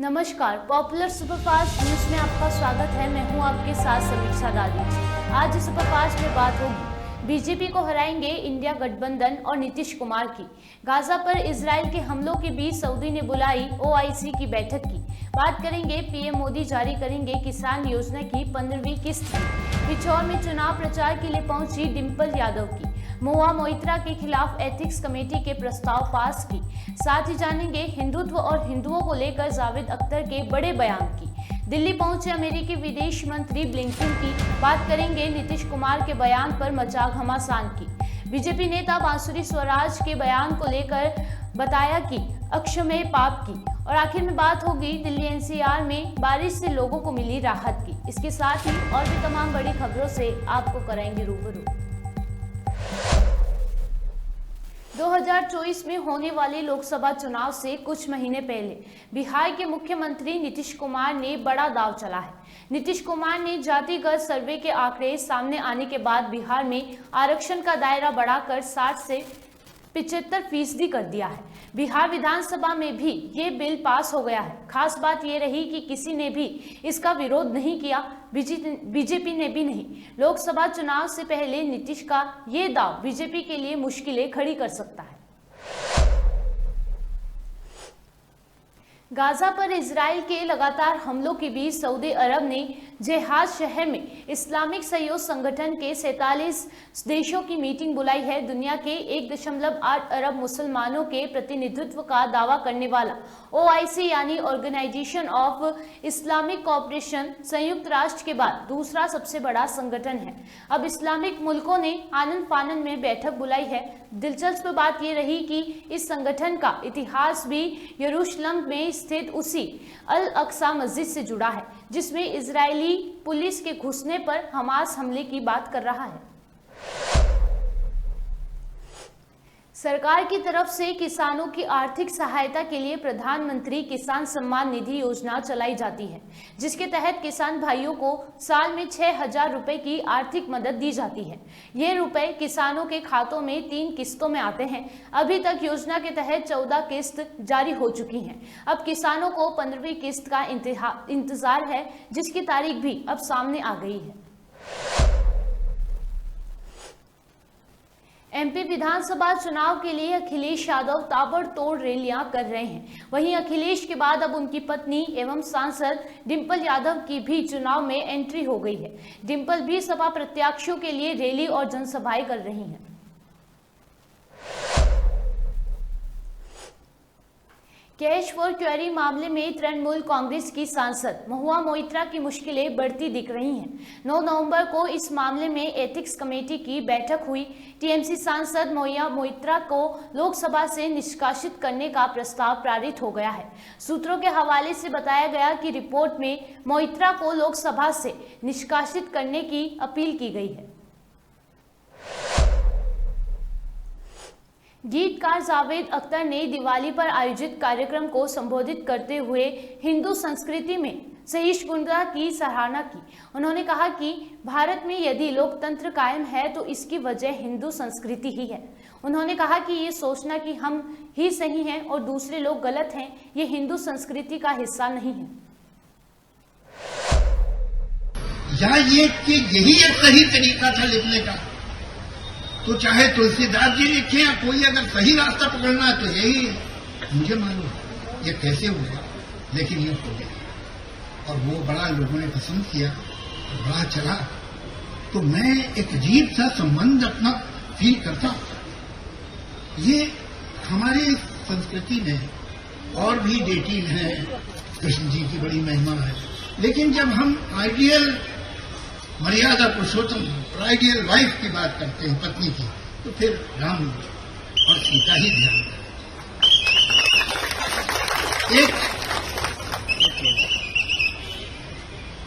नमस्कार, popular superfast news में आपका स्वागत है। मैं हूं आपके साथ समीक्षा दादी। आज सुपरफास्ट में बात होगी बीजेपी को हराएंगे इंडिया गठबंधन और नीतीश कुमार की। गाजा पर इजराइल के हमलों के बीच सऊदी ने बुलाई OIC की बैठक की। बात करेंगे पीएम मोदी जारी करेंगे किसान योजना की 15वीं किस्त की। पिछौर में चुनाव प्रचार के लिए पहुंची डिंपल यादव की। महुआ मोइत्रा के खिलाफ एथिक्स कमेटी के प्रस्ताव पास की। साथ ही जानेंगे हिंदुत्व और हिंदुओं को लेकर जावेद अख्तर के बड़े बयान की। दिल्ली पहुंचे अमेरिकी विदेश मंत्री ब्लिंकन की। बात करेंगे नीतीश कुमार के बयान पर मचा घमासान की। बीजेपी नेता बांसुरी स्वराज के बयान को लेकर बताया कि अक्षम्य पाप की। और आखिर में बात होगी दिल्ली NCR में बारिश से लोगों को मिली राहत की। इसके साथ ही और भी तमाम बड़ी खबरों से आपको कराएंगे रूबरू। 2024 में होने वाले लोकसभा चुनाव से कुछ महीने पहले बिहार के मुख्यमंत्री नीतीश कुमार ने बड़ा दांव चला है। नीतीश कुमार ने जातिगत सर्वे के आंकड़े सामने आने के बाद बिहार में आरक्षण का दायरा बढ़ाकर 60 से 75% कर दिया है। बिहार विधानसभा में भी ये बिल पास हो गया है। खास बात ये रही कि किसी ने भी इसका विरोध नहीं किया, बीजेपी ने भी नहीं। लोकसभा चुनाव से पहले नीतीश का ये दाव बीजेपी के लिए मुश्किलें खड़ी कर सकता है। गाजा पर इजराइल के लगातार हमलों के बीच सऊदी अरब ने जेहाद शहर में इस्लामिक सहयोग संगठन के 47 देशों की मीटिंग बुलाई है। दुनिया के 1.8 अरब मुसलमानों के प्रतिनिधित्व का दावा करने वाला OIC यानी ऑर्गेनाइजेशन ऑफ इस्लामिक कोऑपरेशन संयुक्त राष्ट्र के बाद दूसरा सबसे बड़ा संगठन है। अब इस्लामिक मुल्कों ने आनन फानन में बैठक बुलाई है। दिलचस्प बात यह रही कि इस संगठन का इतिहास भी यरूशलेम में स्थित उसी अल अक्सा मस्जिद से जुड़ा है, जिसमें इजरायली पुलिस के घुसने पर हमास हमले की बात कर रहा है। सरकार की तरफ से किसानों की आर्थिक सहायता के लिए प्रधानमंत्री किसान सम्मान निधि योजना चलाई जाती है, जिसके तहत किसान भाइयों को साल में 6,000 रुपए की आर्थिक मदद दी जाती है। ये रुपए किसानों के खातों में 3 किस्तों में आते हैं। अभी तक योजना के तहत 14 किस्त जारी हो चुकी हैं। अब किसानों को 15वीं किस्त का इंतजार है, जिसकी तारीख भी अब सामने आ गई है। MP विधानसभा चुनाव के लिए अखिलेश यादव ताबड़तोड़ रैलियां कर रहे हैं। वहीं अखिलेश के बाद अब उनकी पत्नी एवं सांसद डिंपल यादव की भी चुनाव में एंट्री हो गई है। डिंपल भी सपा प्रत्याशियों के लिए रैली और जनसभाएं कर रही हैं। कैश फॉर क्वेरी मामले में तृणमूल कांग्रेस की सांसद महुआ मोइत्रा की मुश्किलें बढ़ती दिख रही हैं। 9 नवंबर को इस मामले में एथिक्स कमेटी की बैठक हुई। TMC सांसद महुआ मोइत्रा को लोकसभा से निष्कासित करने का प्रस्ताव पारित हो गया है। सूत्रों के हवाले से बताया गया कि रिपोर्ट में मोइत्रा को लोकसभा से निष्कासित करने की अपील की गई है। गीतकार जावेद अख्तर ने दिवाली पर आयोजित कार्यक्रम को संबोधित करते हुए हिंदू संस्कृति में सहिष्णुता की सराहना की। उन्होंने कहा कि भारत में यदि लोकतंत्र कायम है तो इसकी वजह हिंदू संस्कृति ही है। उन्होंने कहा कि ये सोचना कि हम ही सही हैं और दूसरे लोग गलत हैं, ये हिंदू संस्कृति का हिस्सा नहीं है। या ये कि यही एक सही तरीका था लिखने का, तो चाहे तुलसीदास जी लिखे या कोई अगर सही रास्ता पकड़ना है तो यही है। मुझे मालूम ये कैसे हुआ, लेकिन ये हो गया और वो बड़ा लोगों ने पसंद किया, बड़ा चला। तो मैं एक अजीब सा संबंध अपना फील करता हूं। ये हमारी संस्कृति में और भी डेटिन है, कृष्ण जी की बड़ी महिमा है, लेकिन जब हम आइडियल मर्यादा पुरुषोत्तम आइडियल वाइफ की बात करते हैं, पत्नी की, तो फिर राम और सीता ही ध्यान दें। एक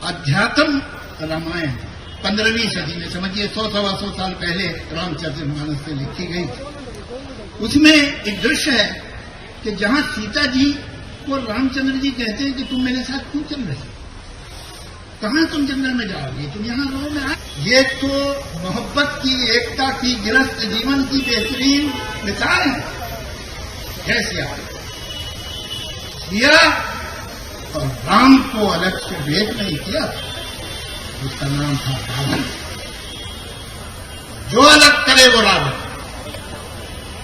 अध्यात्म रामायण 15वीं सदी में, समझिए 100-125 साल पहले रामचरितमानस से लिखी गई। उसमें एक दृश्य है कि जहां सीता जी को रामचंद्र जी कहते हैं कि तुम मेरे साथ क्यों चल रहे हो, कहां तुम जंगल में जाओगे, तुम यहाँ रो में आए। ये तो मोहब्बत की, एकता की, गृहस्थ जीवन की बेहतरीन मिसाल है। कैसे सिया राम को अलग से भेद नहीं किया, उसका नाम था रावण। जो अलग करे वो रावण।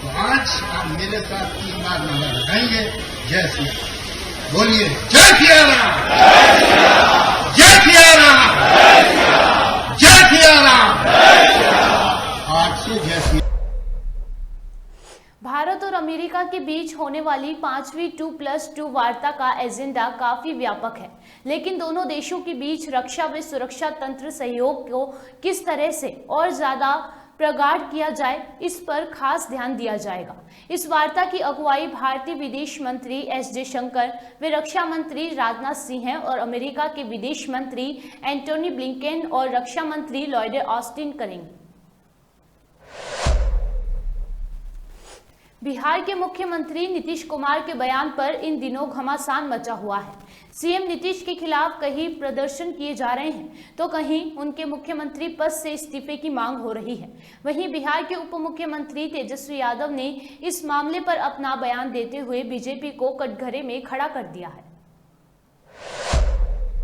तो आज आप मेरे साथ 3 बार नारा लगाएंगे, जय श्री राम। बोलिए जय श्री राम, जय श्री राम, जय श्री राम। आज से जय श्री। भारत और अमेरिका के बीच होने वाली 5वीं 2+2 वार्ता का एजेंडा काफी व्यापक है, लेकिन दोनों देशों के बीच रक्षा व सुरक्षा तंत्र सहयोग को किस तरह से और ज्यादा प्रगाढ़ किया जाए, इस पर खास ध्यान दिया जाएगा। इस वार्ता की अगुवाई भारतीय विदेश मंत्री एस जयशंकर व रक्षा मंत्री राजनाथ सिंह हैं और अमेरिका के विदेश मंत्री एंटोनी ब्लिंकेन और रक्षा मंत्री लॉयड ऑस्टिन करेंगे। बिहार के मुख्यमंत्री नीतीश कुमार के बयान पर इन दिनों घमासान मचा हुआ है। सीएम नीतीश के खिलाफ कहीं प्रदर्शन किए जा रहे हैं तो कहीं उनके मुख्यमंत्री पद से इस्तीफे की मांग हो रही है। वहीं बिहार के उप मुख्यमंत्री तेजस्वी यादव ने इस मामले पर अपना बयान देते हुए बीजेपी को कटघरे में खड़ा कर दिया है।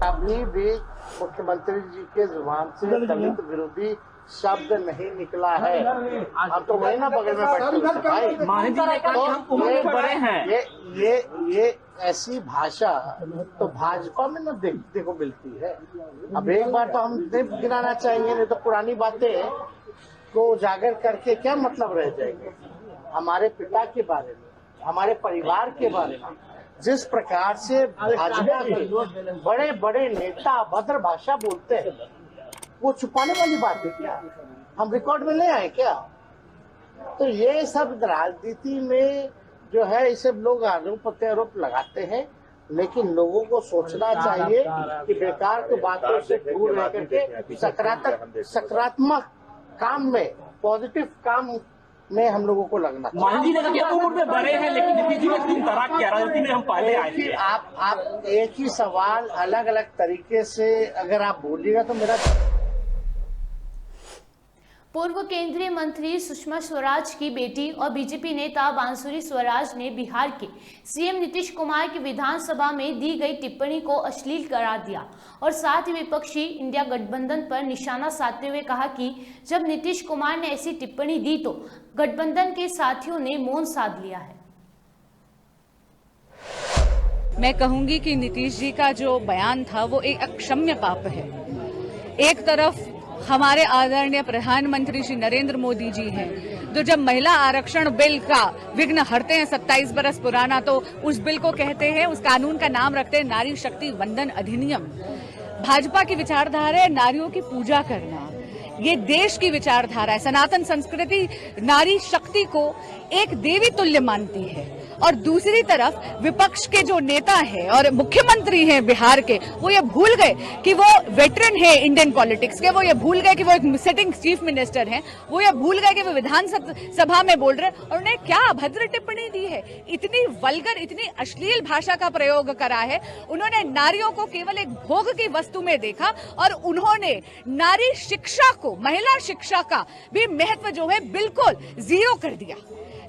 अभी भी मुख्यमंत्री जी के जुबान से दलित विरोधी शब्द नहीं निकला है। अब तो वही ना बगल में बैठे भाई बड़े हैं। ये ऐसी भाषा तो भाजपा में न देखने को मिलती है। अब एक बार तो हम नहीं गिराना चाहेंगे, नहीं तो पुरानी बातें को उजागर करके क्या मतलब रह जाएंगे। हमारे पिता के बारे में, हमारे परिवार के बारे में जिस प्रकार से भाजपा के बड़े बड़े नेता अभद्र भाषा बोलते हैं, वो छुपाने वाली बात है क्या? हम रिकॉर्ड में ले आए क्या? तो ये सब राजनीति में जो है इसे लोग आरोप प्रत्यारोप लगाते हैं, लेकिन लोगों को सोचना चाहिए कि बेकार की बातों से दूर रह करके सकारात्मक काम में, पॉजिटिव काम में हम लोगों को लगना चाहिए। उम्र में बड़े हैं लेकिन नीतीश जी ने तुम तराक किया, राजनीति में हम पहले आए थे। आप एक ही सवाल अलग अलग तरीके से अगर आप बोलिएगा तो मेरा। पूर्व केंद्रीय मंत्री सुषमा स्वराज की बेटी और बीजेपी नेता बांसुरी स्वराज ने बिहार के सीएम नीतीश कुमार की विधानसभा में दी गई टिप्पणी को अश्लील करार दिया और साथ ही विपक्षी इंडिया गठबंधन पर निशाना साधते हुए कहा कि जब नीतीश कुमार ने ऐसी टिप्पणी दी तो गठबंधन के साथियों ने मौन साध लिया है। मैं कहूंगी कि नीतीश जी का जो बयान था वो एक अक्षम्य पाप है। एक तरफ हमारे आदरणीय प्रधानमंत्री श्री नरेंद्र मोदी जी हैं, जो जब महिला आरक्षण बिल का विघ्न हरते हैं 27 बरस पुराना, तो उस बिल को कहते हैं, उस कानून का नाम रखते हैं नारी शक्ति वंदन अधिनियम। भाजपा की विचारधारा है नारियों की पूजा करना, ये देश की विचारधारा है। सनातन संस्कृति नारी शक्ति को एक देवी तुल्य मानती है। और दूसरी तरफ विपक्ष के जो नेता हैं और मुख्यमंत्री हैं बिहार के, वो ये भूल गए कि वो वेटरन है इंडियन पॉलिटिक्स के, वो ये भूल गए कि वो एक सिटिंग चीफ मिनिस्टर हैं, वो ये भूल गए कि वो विधानसभा में बोल रहे हैं और उन्हें क्या अभद्र टिप्पणी दी है। इतनी वल्गर, इतनी अश्लील भाषा का प्रयोग करा है। उन्होंने नारियों को केवल एक भोग की वस्तु में देखा और उन्होंने नारी शिक्षा को, महिला शिक्षा का भी महत्व जो है बिल्कुल जीरो कर दिया।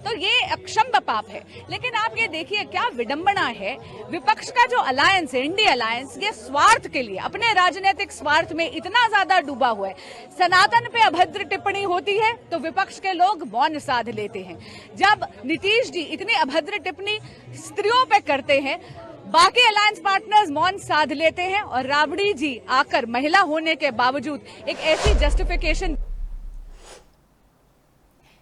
तो ये अक्षम्य पाप है। लेकिन आप ये देखिए क्या विडंबना है, विपक्ष का जो अलायंस है, इंडिया अलायंस, ये स्वार्थ के लिए, अपने राजनीतिक स्वार्थ में इतना ज्यादा डूबा हुआ है। सनातन पे अभद्र टिप्पणी होती है तो विपक्ष के लोग मौन साध लेते हैं। जब नीतीश जी इतनी अभद्र टिप्पणी स्त्रियों पे करते हैं, बाकी अलायंस पार्टनर्स मौन साध लेते हैं और राबड़ी जी आकर महिला होने के बावजूद एक ऐसी जस्टिफिकेशन।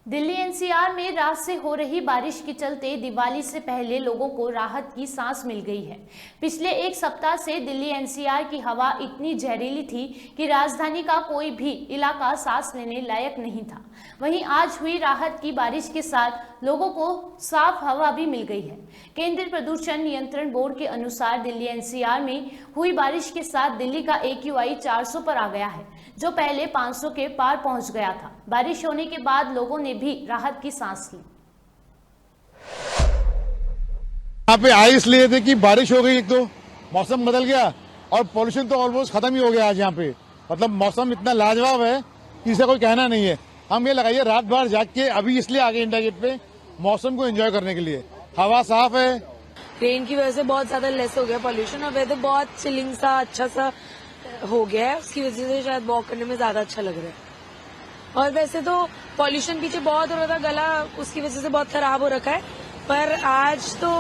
दिल्ली एनसीआर में रात से हो रही बारिश के चलते दिवाली से पहले लोगों को राहत की सांस मिल गई है। पिछले एक सप्ताह से दिल्ली एनसीआर की हवा इतनी जहरीली थी कि राजधानी का कोई भी इलाका सांस लेने लायक नहीं था। वहीं आज हुई राहत की बारिश के साथ लोगों को साफ हवा भी मिल गई है। केंद्रीय प्रदूषण नियंत्रण बोर्ड के अनुसार दिल्ली एनसीआर में हुई बारिश के साथ दिल्ली का AQI 400 पर आ गया है, जो पहले 500 के पार पहुंच गया था। बारिश होने के बाद लोगों ने भी राहत की सांस ली। यहाँ पे आए इसलिए थे कि बारिश हो गई, एक तो मौसम बदल गया और पॉल्यूशन तो ऑलमोस्ट खत्म ही हो गया आज यहाँ पे। मतलब मौसम इतना लाजवाब है कि इसे कोई कहना नहीं है। हम ये लगाइए रात भर जाग के अभी इसलिए आ गए इंडिया गेट पे मौसम को एंजॉय करने के लिए। हवा साफ है, रेन की वजह से बहुत ज्यादा लेस हो गया पॉल्यूशन और वेदर बहुत चिलिंग सा अच्छा सा हो गया है, उसकी वजह से शायद वॉक करने में ज्यादा अच्छा लग रहा है। और वैसे तो पॉल्यूशन पीछे बहुत हो रहा था, गला उसकी वजह से बहुत खराब हो रखा है, पर आज तो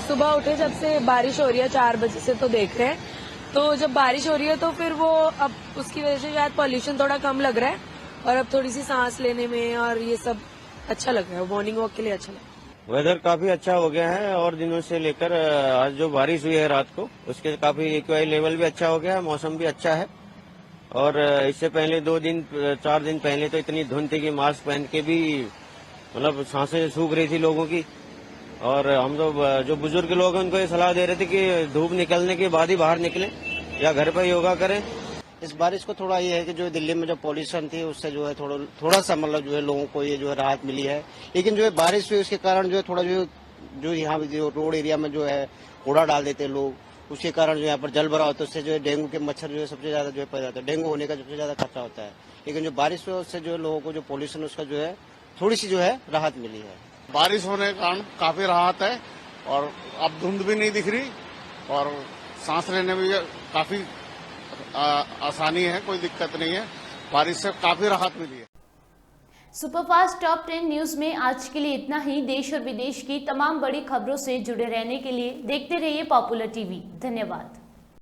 सुबह उठे जब से बारिश हो रही है 4 बजे से तो देख रहे हैं, तो जब बारिश हो रही है तो फिर वो अब उसकी वजह से शायद पॉल्यूशन थोड़ा कम लग रहा है और अब थोड़ी सी सांस लेने में और ये सब अच्छा लग रहा है, मॉर्निंग वॉक के लिए अच्छा लग रहा है। वेदर काफी अच्छा हो गया है और दिनों से लेकर आज जो बारिश हुई है रात को उसके काफी एक्वाई लेवल भी अच्छा हो गया है, मौसम भी अच्छा है। और इससे पहले 4 दिन पहले तो इतनी धुंध थी कि मास्क पहन के भी मतलब सांसें सूख रही थी लोगों की। और हम तो जो बुजुर्ग लोग हैं उनको ये सलाह दे रहे थे कि धूप निकलने के बाद ही बाहर निकलें या घर पर योगा करें। इस बारिश को थोड़ा ये है कि जो दिल्ली में जो पॉल्यूशन थी उससे जो है थोड़ा सा मतलब जो है लोगों को ये जो है राहत मिली है, लेकिन जो है बारिश हुई उसके कारण जो है थोड़ा जो यहाँ जो रोड एरिया में जो है कूड़ा डाल देते हैं लोग, उसके कारण जो यहाँ पर जल भरा होता है, उससे जो है डेंगू के मच्छर जो है सबसे ज्यादा जो है पैदा होता है, डेंगू होने का सबसे ज्यादा खतरा होता है। लेकिन जो बारिश हुई उससे जो है लोगों को जो पॉल्यूशन उसका जो है थोड़ी सी जो है राहत मिली है। बारिश होने के कारण काफी राहत है और अब धुंध भी नहीं दिख रही और सांस लेने में काफी आसानी है, कोई दिक्कत नहीं है, बारिश से काफी राहत मिली है। सुपरफास्ट टॉप 10 न्यूज में आज के लिए इतना ही। देश और विदेश की तमाम बड़ी खबरों से जुड़े रहने के लिए देखते रहिए पॉपुलर टीवी। धन्यवाद।